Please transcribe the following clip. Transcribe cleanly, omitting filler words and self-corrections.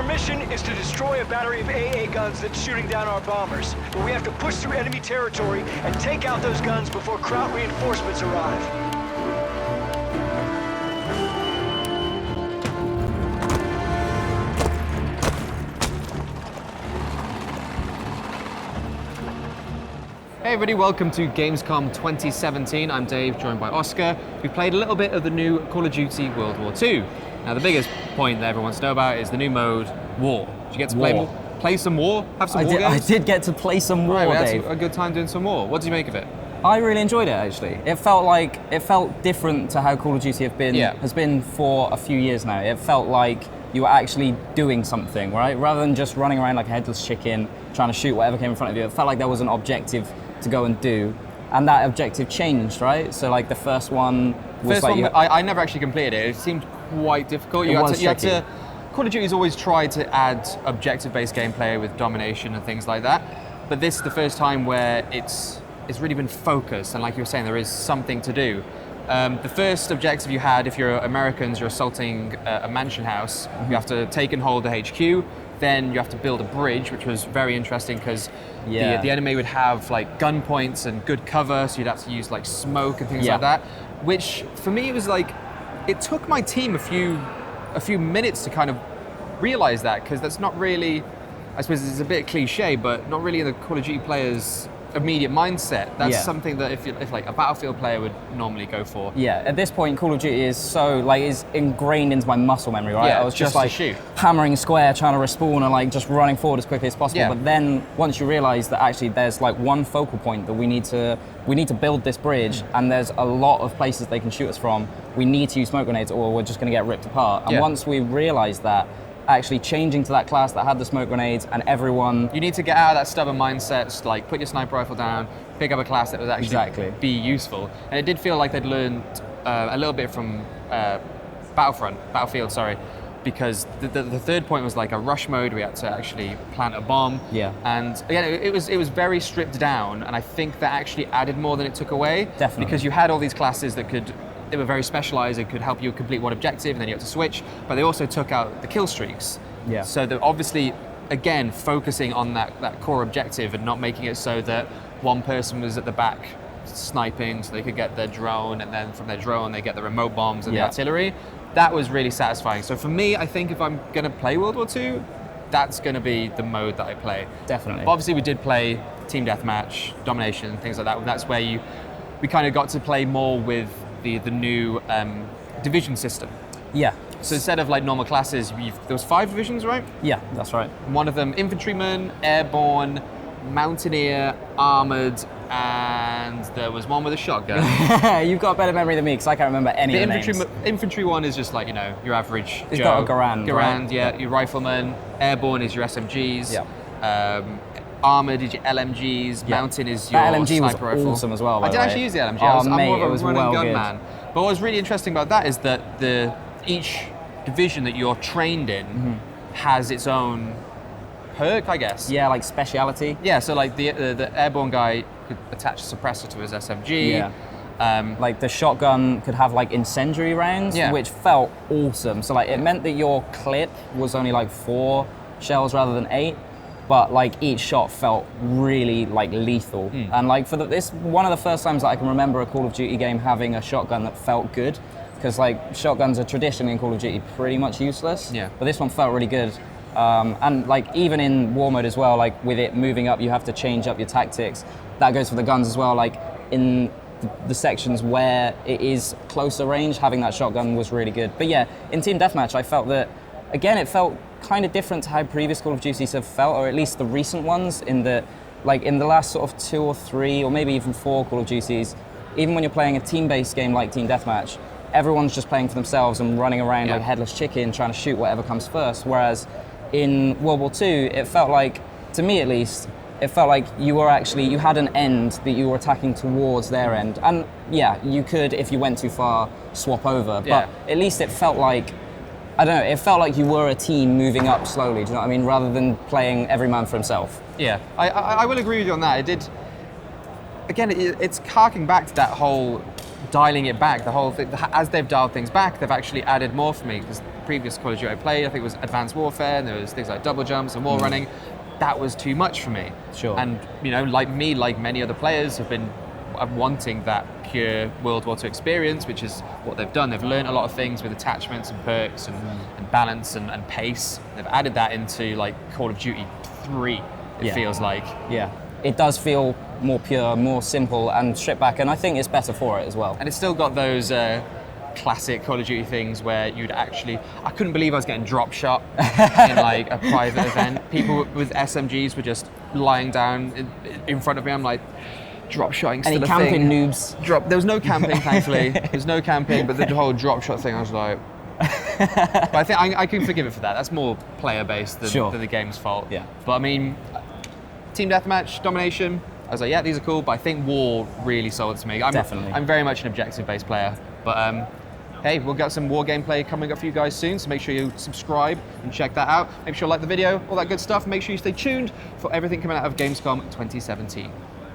mission is to destroy a battery of AA guns that's shooting down our bombers. But we have to push through enemy territory and take out those guns before Kraut reinforcements arrive. Hey everybody, welcome to Gamescom 2017. I'm Dave, joined by Oscar. We played a little bit of the new Call of Duty World War II. Now the biggest point that everyone wants to know about is the new mode, War. Did you get to play some War? Have some War games? I did get to play some War, right, Dave. We had a good time doing some War. What did you make of it? I really enjoyed it, actually. It felt different to how Call of Duty has been for a few years now. It felt like you were actually doing something, right? Rather than just running around like a headless chicken, trying to shoot whatever came in front of you. It felt like there was an objective to go and do, and that objective changed, right? So like the first one was I never actually completed it. It seemed quite difficult. You had to Call of Duty's always tried to add objective-based gameplay with domination and things like that, but this is the first time where it's really been focused, and like you were saying, there is something to do. The first objective you had, if you're Americans, you're assaulting a mansion house. You have to take and hold the HQ. Then you have to build a bridge, which was very interesting because the enemy would have like gun points and good cover, so you'd have to use like smoke and things like that. Which for me was like, it took my team a few minutes to kind of realize that, because that's not really, I suppose it's a bit cliche, but not really in the Call of Duty players' immediate mindset. That's something that if like a Battlefield player would normally go for. Yeah, at this point Call of Duty is is ingrained into my muscle memory, right? Yeah, I was just like hammering square, trying to respawn and like just running forward as quickly as possible. Yeah. But then once you realize that actually there's like one focal point that we need to build this bridge, and there's a lot of places they can shoot us from. We need to use smoke grenades or we're just going to get ripped apart. And once we realized that, actually changing to that class that had the smoke grenades, and everyone... You need to get out of that stubborn mindset, like put your sniper rifle down, pick up a class that would actually be useful. And it did feel like they'd learned a little bit from Battlefield, because the third point was like a rush mode. We had to actually plant a bomb. Yeah. And again, it was very stripped down, and I think that actually added more than it took away. Definitely. Because you had all these classes that they were very specialized and could help you complete one objective, and then you had to switch, but they also took out the kill streaks. Yeah. So they're obviously, again, focusing on that core objective and not making it so that one person was at the back sniping so they could get their drone, and then from their drone they get the remote bombs and the artillery. That was really satisfying. So for me, I think if I'm going to play World War II, that's going to be the mode that I play. Definitely. But obviously we did play team deathmatch, domination, things like that. That's where we kind of got to play more with the new division system. Yeah. So instead of like normal classes, there was 5 divisions, right? Yeah, that's right. One of them infantryman, airborne, mountaineer, armored, and there was one with a shotgun. You've got a better memory than me because I can't remember any of the names. Infantry one is just like, your average It's Joe. got a Garand, right? Your rifleman. Airborne is your SMGs. Yeah. Armored is your LMGs. Mountain is your LMG sniper was rifle. awesome as well. I did actually use the LMG. I'm more of a run and gun man. But what was really interesting about that is that each division that you're trained in has its own perk, I guess. Yeah, like speciality. Yeah, so like the airborne guy could attach a suppressor to his SMG. Yeah. Like the shotgun could have like incendiary rounds, which felt awesome. So like it meant that your clip was only like 4 shells rather than 8. But like each shot felt really like lethal. And like this one of the first times that I can remember a Call of Duty game having a shotgun that felt good, because like shotguns are traditionally in Call of Duty pretty much useless. Yeah. But this one felt really good. And like even in war mode as well, like with it moving up, you have to change up your tactics. That goes for the guns as well. Like in the sections where it is closer range, having that shotgun was really good. But yeah, in Team Deathmatch, I felt that, again, it felt kind of different to how previous Call of Duties have felt, or at least the recent ones, in the last sort of 2 or 3 or maybe even 4 Call of Duties, even when you're playing a team-based game like Team Deathmatch, everyone's just playing for themselves and running around like headless chicken trying to shoot whatever comes first. Whereas in World War II, it felt like, to me at least, it felt like you had an end that you were attacking towards their end. And yeah, you could, if you went too far, swap over. But at least it felt like, I don't know, it felt like you were a team moving up slowly, do you know what I mean? Rather than playing every man for himself. Yeah, I will agree with you on that. It did, again, it's harking back to that whole dialing it back. The whole thing, as they've dialed things back, they've actually added more for me. Because the previous Call of Duty I played, I think it was Advanced Warfare, and there was things like double jumps and wall running. That was too much for me. Sure. And you know, like me, like many other players, have been wanting that pure World War II experience, which is what they've done. They've learned a lot of things with attachments and perks and balance and pace. They've added that into like Call of Duty 3. It feels like. Yeah. It does feel more pure, more simple, and stripped back, and I think it's better for it as well. And it's still got those classic Call of Duty things where you'd actually, I couldn't believe I was getting drop shot in like a private event. People with SMGs were just lying down in front of me. I'm like, drop shotting still Any a camping thing. noobs? There was no camping, thankfully. There's no camping, but the whole drop shot thing, I was like. But I think I can forgive it for that. That's more player based than the game's fault. Yeah. But I mean, team deathmatch, domination. I was like, yeah, these are cool. But I think war really sold it to me. Definitely. I'm very much an objective based player. But hey, we'll get some war gameplay coming up for you guys soon. So make sure you subscribe and check that out. Make sure you like the video, all that good stuff. Make sure you stay tuned for everything coming out of Gamescom 2017.